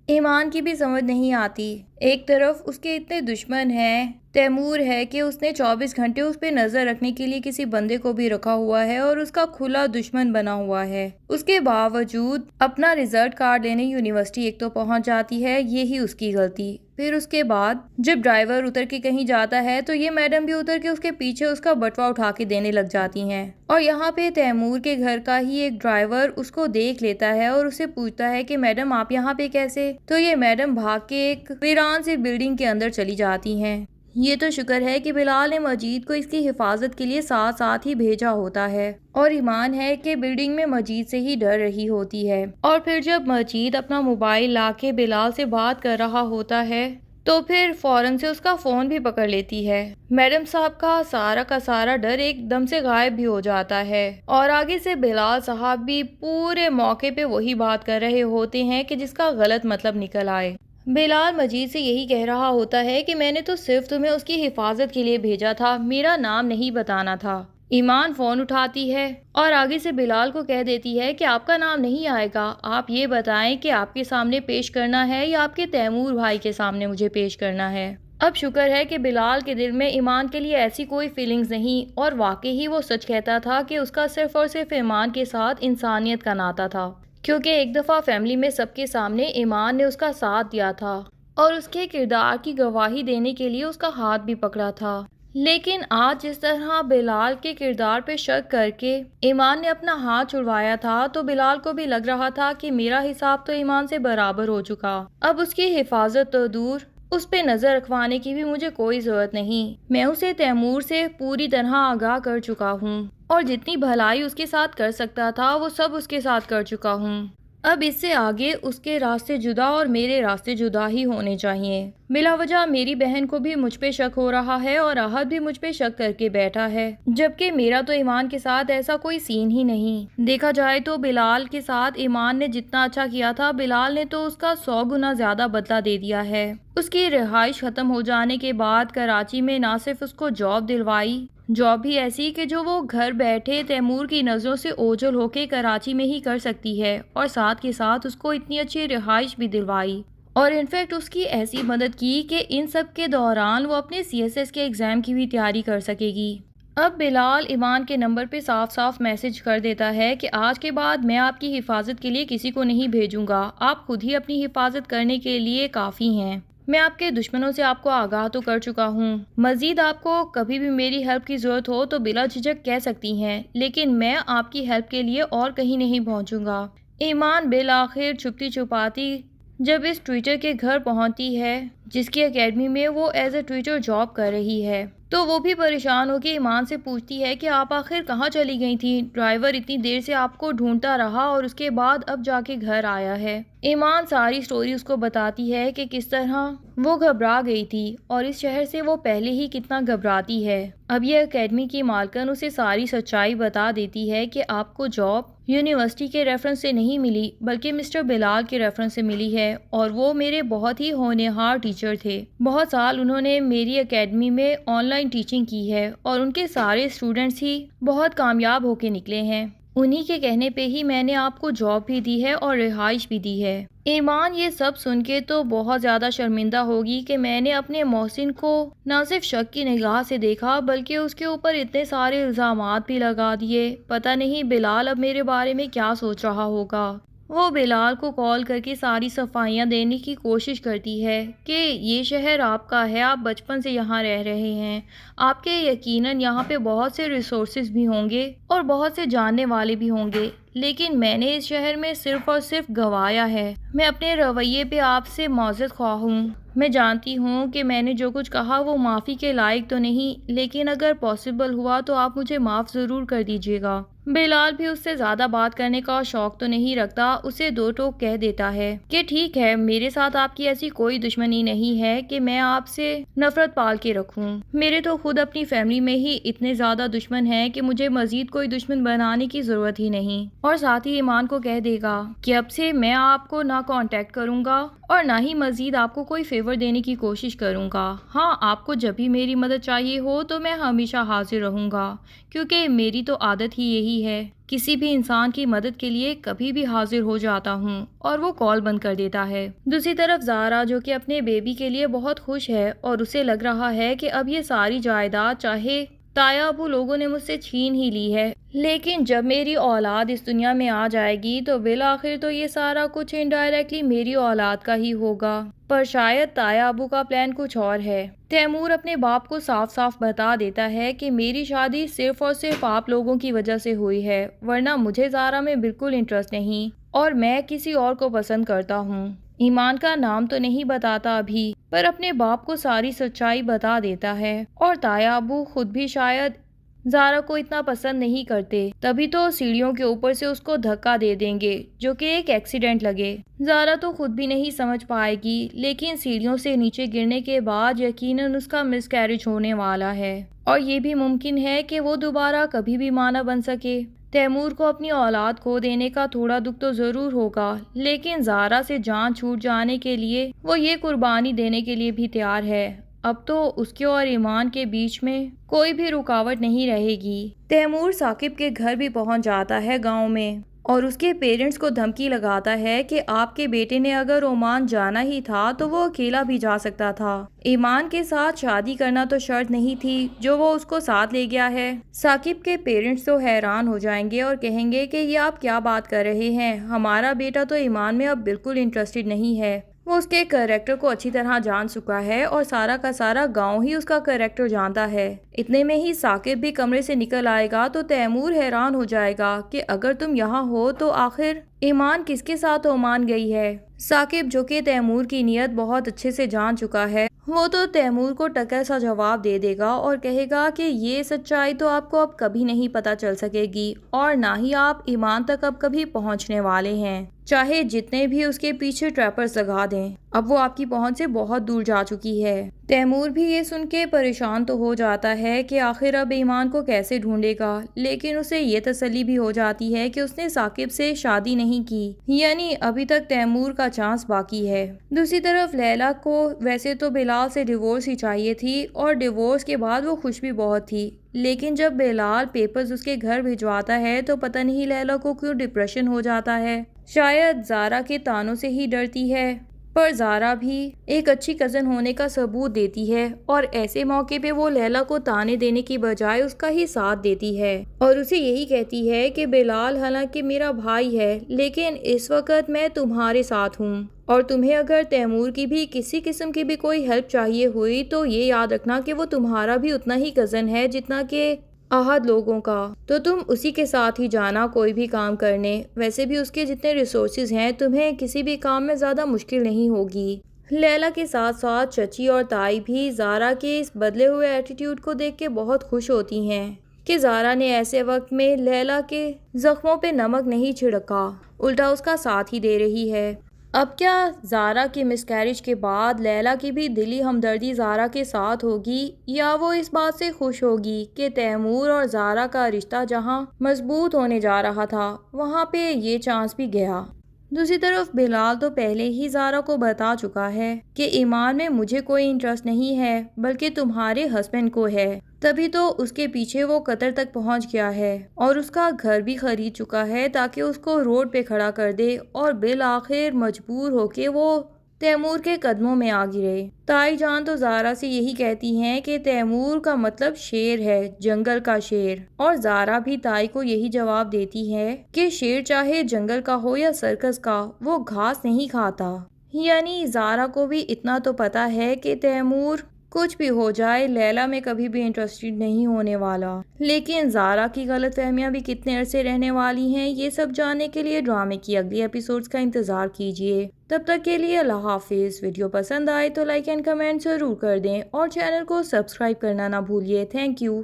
ایمان کی بھی سمجھ نہیں آتی۔ ایک طرف اس کے اتنے دشمن ہیں، تیمور ہے کہ اس نے 24 گھنٹے اس پہ نظر رکھنے کے لیے کسی بندے کو بھی رکھا ہوا ہے اور اس کا کھلا دشمن بنا ہوا ہے۔ اس کے باوجود اپنا رزلٹ کارڈ لینے یونیورسٹی ایک تو پہنچ جاتی ہے، یہی اس کی غلطی۔ پھر اس کے بعد جب ڈرائیور اتر کے کہیں جاتا ہے تو یہ میڈم بھی اتر کے اس کے پیچھے اس کا بٹوا اٹھا کے دینے لگ جاتی ہیں، اور یہاں پہ تیمور کے گھر کا ہی ایک ڈرائیور اس کو دیکھ لیتا ہے اور اسے پوچھتا ہے کہ میڈم آپ یہاں پہ کیسے؟ تو یہ میڈم بھاگ کے ایک ویران سے بلڈنگ کے اندر چلی جاتی ہیں۔ یہ تو شکر ہے کہ بلال نے مجید کو اس کی حفاظت کے لیے ساتھ ساتھ ہی بھیجا ہوتا ہے، اور ایمان ہے کہ بلڈنگ میں مجید سے ہی ڈر رہی ہوتی ہے۔ اور پھر جب مجید اپنا موبائل لا کے بلال سے بات کر رہا ہوتا ہے تو پھر فوراً سے اس کا فون بھی پکڑ لیتی ہے۔ میڈم صاحب کا سارا ڈر ایک دم سے غائب بھی ہو جاتا ہے، اور آگے سے بلال صاحب بھی پورے موقع پہ وہی بات کر رہے ہوتے ہیں کہ جس کا غلط مطلب نکل آئے۔ بلال مجید سے یہی کہہ رہا ہوتا ہے کہ میں نے تو صرف تمہیں اس کی حفاظت کے لیے بھیجا تھا، میرا نام نہیں بتانا تھا۔ ایمان فون اٹھاتی ہے اور آگے سے بلال کو کہہ دیتی ہے کہ آپ کا نام نہیں آئے گا، آپ یہ بتائیں کہ آپ کے سامنے پیش کرنا ہے یا آپ کے تیمور بھائی کے سامنے مجھے پیش کرنا ہے۔ اب شکر ہے کہ بلال کے دل میں ایمان کے لیے ایسی کوئی فیلنگز نہیں، اور واقعی وہ سچ کہتا تھا کہ اس کا صرف اور صرف ایمان کے ساتھ انسانیت کا ناتا تھا، کیونکہ ایک دفعہ فیملی میں سب کے سامنے ایمان نے اس کا ساتھ دیا تھا اور اس کے کردار کی گواہی دینے کے لیے اس کا ہاتھ بھی پکڑا تھا۔ لیکن آج جس طرح بلال کے کردار پہ شک کر کے ایمان نے اپنا ہاتھ چھڑوایا تھا تو بلال کو بھی لگ رہا تھا کہ میرا حساب تو ایمان سے برابر ہو چکا، اب اس کی حفاظت تو دور، اس پہ نظر رکھوانے کی بھی مجھے کوئی ضرورت نہیں۔ میں اسے تیمور سے پوری طرح آگاہ کر چکا ہوں، اور جتنی بھلائی اس کے ساتھ کر سکتا تھا وہ سب اس کے ساتھ کر چکا ہوں۔ اب اس سے آگے اس کے راستے جدا اور میرے راستے جدا ہی ہونے چاہیے۔ بلا وجہ میری بہن کو بھی مجھ پہ شک ہو رہا ہے اور احد بھی مجھ پہ شک کر کے بیٹھا ہے، جبکہ میرا تو ایمان کے ساتھ ایسا کوئی سین ہی نہیں۔ دیکھا جائے تو بلال کے ساتھ ایمان نے جتنا اچھا کیا تھا، بلال نے تو اس کا 100 گنا زیادہ بدلہ دے دیا ہے۔ اس کی رہائش ختم ہو جانے کے بعد کراچی میں نہ صرف اس کو جاب دلوائی، جاب بھی ایسی کہ جو وہ گھر بیٹھے تیمور کی نظروں سے اوجھل ہو کے کراچی میں ہی کر سکتی ہے، اور ساتھ کے ساتھ اس کو اتنی اچھی رہائش بھی دلوائی، اور انفیکٹ اس کی ایسی مدد کی کہ ان سب کے دوران وہ اپنے CSS کے ایگزام کی بھی تیاری کر سکے گی۔ اب بلال ایمان کے نمبر پہ صاف صاف میسج کر دیتا ہے کہ آج کے بعد میں آپ کی حفاظت کے لیے کسی کو نہیں بھیجوں گا، آپ خود ہی اپنی حفاظت کرنے کے لیے کافی ہیں۔ میں آپ کے دشمنوں سے آپ کو آگاہ تو کر چکا ہوں، مزید آپ کو کبھی بھی میری ہیلپ کی ضرورت ہو تو بلا جھجک کہہ سکتی ہیں، لیکن میں آپ کی ہیلپ کے لیے اور کہیں نہیں پہنچوں گا۔ ایمان بالآخر چھپتی چھپاتی جب اس ٹویٹر کے گھر پہنچتی ہے جس کی اکیڈمی میں وہ ایز اے ٹویٹر جاب کر رہی ہے، تو وہ بھی پریشان ہو کے ایمان سے پوچھتی ہے کہ آپ آخر کہاں چلی گئی تھی؟ ڈرائیور اتنی دیر سے آپ کو ڈھونڈتا رہا اور اس کے بعد اب جا کے گھر آیا ہے۔ ایمان ساری سٹوری اس کو بتاتی ہے کہ کس طرح وہ گھبرا گئی تھی اور اس شہر سے وہ پہلے ہی کتنا گھبراتی ہے۔ اب یہ اکیڈمی کی مالکن اسے ساری سچائی بتا دیتی ہے کہ آپ کو جاب یونیورسٹی کے ریفرنس سے نہیں ملی بلکہ مسٹر بلال کے ریفرنس سے ملی ہے، اور وہ میرے بہت ہی ہونہار ٹیچر تھے۔ بہت سال انہوں نے میری اکیڈمی میں آن لائن ٹیچنگ کی ہے اور ان کے سارے اسٹوڈنٹس ہی بہت کامیاب ہو کے نکلے ہیں۔ انہی کے کہنے پہ ہی میں نے آپ کو جاب بھی دی ہے اور رہائش بھی دی ہے۔ ایمان یہ سب سن کے تو بہت زیادہ شرمندہ ہوگی کہ میں نے اپنے محسن کو نہ صرف شک کی نگاہ سے دیکھا بلکہ اس کے اوپر اتنے سارے الزامات بھی لگا دیے۔ پتہ نہیں بلال اب میرے بارے میں کیا سوچ رہا ہوگا۔ وہ بلال کو کال کر کے ساری صفائیاں دینے کی کوشش کرتی ہے کہ یہ شہر آپ کا ہے، آپ بچپن سے یہاں رہ رہے ہیں، آپ کے یقیناً یہاں پہ بہت سے ریسورسز بھی ہوں گے اور بہت سے جاننے والے بھی ہوں گے، لیکن میں نے اس شہر میں صرف اور صرف گنوایا ہے۔ میں اپنے رویے پہ آپ سے معذرت خواہ ہوں۔ میں جانتی ہوں کہ میں نے جو کچھ کہا وہ معافی کے لائق تو نہیں، لیکن اگر پاسبل ہوا تو آپ مجھے معاف ضرور کر دیجیے گا۔ بلال بھی اس سے زیادہ بات کرنے کا شوق تو نہیں رکھتا، اسے دو ٹوک کہہ دیتا ہے کہ ٹھیک ہے، میرے ساتھ آپ کی ایسی کوئی دشمنی نہیں ہے کہ میں آپ سے نفرت پال کے رکھوں۔ میرے تو خود اپنی فیملی میں ہی اتنے زیادہ دشمن ہیں کہ مجھے مزید کوئی دشمن بنانے کی ضرورت ہی نہیں۔ اور ساتھ ہی ایمان کو کہہ دے گا کہ اب سے میں آپ کو نہ کانٹیکٹ کروں گا اور نہ ہی مزید آپ کو کوئی فیور دینے کی کوشش کروں گا۔ ہاں، آپ کو جب بھی میری مدد چاہیے ہو تو میں ہمیشہ حاضر رہوں گا، کیونکہ میری تو عادت ہی یہی رہی ہے، کسی بھی انسان کی مدد کے لیے کبھی بھی حاضر ہو جاتا ہوں، اور وہ کال بند کر دیتا ہے۔ دوسری طرف زارا جو کہ اپنے بیبی کے لیے بہت خوش ہے اور اسے لگ رہا ہے کہ اب یہ ساری جائیداد چاہے تایا ابو لوگوں نے مجھ سے چھین ہی لی ہے، لیکن جب میری اولاد اس دنیا میں آ جائے گی تو بالآخر تو یہ سارا کچھ انڈائریکٹلی میری اولاد کا ہی ہوگا۔ پر شاید تایا ابو کا پلان کچھ اور ہے۔ تیمور اپنے باپ کو صاف صاف بتا دیتا ہے کہ میری شادی صرف اور صرف آپ لوگوں کی وجہ سے ہوئی ہے، ورنہ مجھے زارا میں بالکل انٹرسٹ نہیں اور میں کسی اور کو پسند کرتا ہوں۔ ایمان کا نام تو نہیں بتاتا ابھی، پر اپنے باپ کو ساری سچائی بتا دیتا ہے، اور تایا ابو خود بھی شاید زارا کو اتنا پسند نہیں کرتے، تبھی تو سیڑھیوں کے اوپر سے اس کو دھکا دے دیں گے جو کہ ایک ایکسیڈنٹ لگے۔ زارا تو خود بھی نہیں سمجھ پائے گی، لیکن سیڑھیوں سے نیچے گرنے کے بعد یقیناً اس کا مس کیریج ہونے والا ہے، اور یہ بھی ممکن ہے کہ وہ دوبارہ کبھی بھی ماں نہ بن سکے۔ تیمور کو اپنی اولاد کھو دینے کا تھوڑا دکھ تو ضرور ہوگا، لیکن زارا سے جان چھوٹ جانے کے لیے وہ یہ قربانی دینے کے لیے بھی تیار ہے۔ اب تو اس کے اور ایمان کے بیچ میں کوئی بھی رکاوٹ نہیں رہے گی۔ تیمور ثاقب کے گھر بھی پہنچ جاتا ہے گاؤں میں، اور اس کے پیرنٹس کو دھمکی لگاتا ہے کہ آپ کے بیٹے نے اگر عمان جانا ہی تھا تو وہ اکیلا بھی جا سکتا تھا، ایمان کے ساتھ شادی کرنا تو شرط نہیں تھی جو وہ اس کو ساتھ لے گیا ہے۔ ثاقب کے پیرنٹس تو حیران ہو جائیں گے اور کہیں گے کہ یہ آپ کیا بات کر رہے ہیں، ہمارا بیٹا تو ایمان میں اب بالکل انٹرسٹڈ نہیں ہے، وہ اس کے کریکٹر کو اچھی طرح جان چکا ہے اور سارا کا سارا گاؤں ہی اس کا کریکٹر جانتا ہے۔ اتنے میں ہی ثاقب بھی کمرے سے نکل آئے گا تو تیمور حیران ہو جائے گا کہ اگر تم یہاں ہو تو آخر ایمان کس کے ساتھ عمان گئی ہے۔ ثاقب جو کہ تیمور کی نیت بہت اچھے سے جان چکا ہے، وہ تو تیمور کو ٹکر سا جواب دے دے گا اور کہے گا کہ یہ سچائی تو آپ کو اب کبھی نہیں پتا چل سکے گی، اور نہ ہی آپ ایمان تک اب کبھی پہنچنے والے ہیں، چاہے جتنے بھی اس کے پیچھے ٹریپرز لگا دیں، اب وہ آپ کی پہنچ سے بہت دور جا چکی ہے۔ تیمور بھی یہ سن کے پریشان تو ہو جاتا ہے کہ آخر اب ایمان کو کیسے ڈھونڈے گا، لیکن اسے یہ تسلی بھی ہو جاتی ہے کہ اس نے ثاقب سے شادی نہیں کی، یعنی ابھی تک تیمور کا چانس باقی ہے۔ دوسری طرف لیلا کو ویسے تو بلال سے ڈیورس ہی چاہیے تھی، اور ڈیورس کے بعد وہ خوش بھی بہت تھی، لیکن جب بلال پیپرز اس کے گھر بھجواتا ہے تو پتہ نہیں لیلا کو کیوں ڈپریشن ہو جاتا ہے، شاید زارا کے طعنوں سے ہی ڈرتی ہے، پر زارا بھی ایک اچھی کزن ہونے کا ثبوت دیتی ہے، اور ایسے موقع پہ وہ لیلا کو طعنے دینے کی بجائے اس کا ہی ساتھ دیتی ہے، اور اسے یہی کہتی ہے کہ بلال حالانکہ میرا بھائی ہے لیکن اس وقت میں تمہارے ساتھ ہوں، اور تمہیں اگر تیمور کی بھی کسی قسم کی بھی کوئی ہیلپ چاہیے ہوئی تو یہ یاد رکھنا کہ وہ تمہارا بھی اتنا ہی کزن ہے جتنا کہ احد لوگوں کا، تو تم اسی کے ساتھ ہی جانا کوئی بھی کام کرنے، ویسے بھی اس کے جتنے ریسورسز ہیں تمہیں کسی بھی کام میں زیادہ مشکل نہیں ہوگی۔ لیلا کے ساتھ ساتھ چچی اور تائی بھی زارا کے اس بدلے ہوئے ایٹیٹیوڈ کو دیکھ کے بہت خوش ہوتی ہیں کہ زارا نے ایسے وقت میں لیلا کے زخموں پہ نمک نہیں چھڑکا، الٹا اس کا ساتھ ہی دے رہی ہے۔ اب کیا زارا کے مس کیریج کے بعد لیلا کی بھی دلی ہمدردی زارا کے ساتھ ہوگی، یا وہ اس بات سے خوش ہوگی کہ تیمور اور زارا کا رشتہ جہاں مضبوط ہونے جا رہا تھا وہاں پہ یہ چانس بھی گیا۔ دوسری طرف بلال تو پہلے ہی زارا کو بتا چکا ہے کہ ایمان میں مجھے کوئی انٹرسٹ نہیں ہے بلکہ تمہارے ہسبینڈ کو ہے، تبھی تو اس کے پیچھے وہ قطر تک پہنچ گیا ہے اور اس کا گھر بھی خرید چکا ہے تاکہ اس کو روڈ پہ کھڑا کر دے، اور بالآخر مجبور ہو کے وہ تیمور کے قدموں میں آ گرے۔ تائی جان تو زارا سے یہی کہتی ہیں کہ تیمور کا مطلب شیر ہے، جنگل کا شیر، اور زارا بھی تائی کو یہی جواب دیتی ہے کہ شیر چاہے جنگل کا ہو یا سرکس کا، وہ گھاس نہیں کھاتا، یعنی زارا کو بھی اتنا تو پتا ہے کہ تیمور کچھ بھی ہو جائے لیلا میں کبھی بھی انٹرسٹڈ نہیں ہونے والا۔ لیکن زارا کی غلط فہمیاں بھی کتنے عرصے رہنے والی ہیں، یہ سب جاننے کے لیے ڈرامے کی اگلی ایپیسوڈز کا انتظار کیجیے۔ تب تک کے لیے اللہ حافظ۔ ویڈیو پسند آئے تو لائک اینڈ کمنٹ ضرور کر دیں اور چینل کو سبسکرائب کرنا نہ بھولیے۔ Thank you.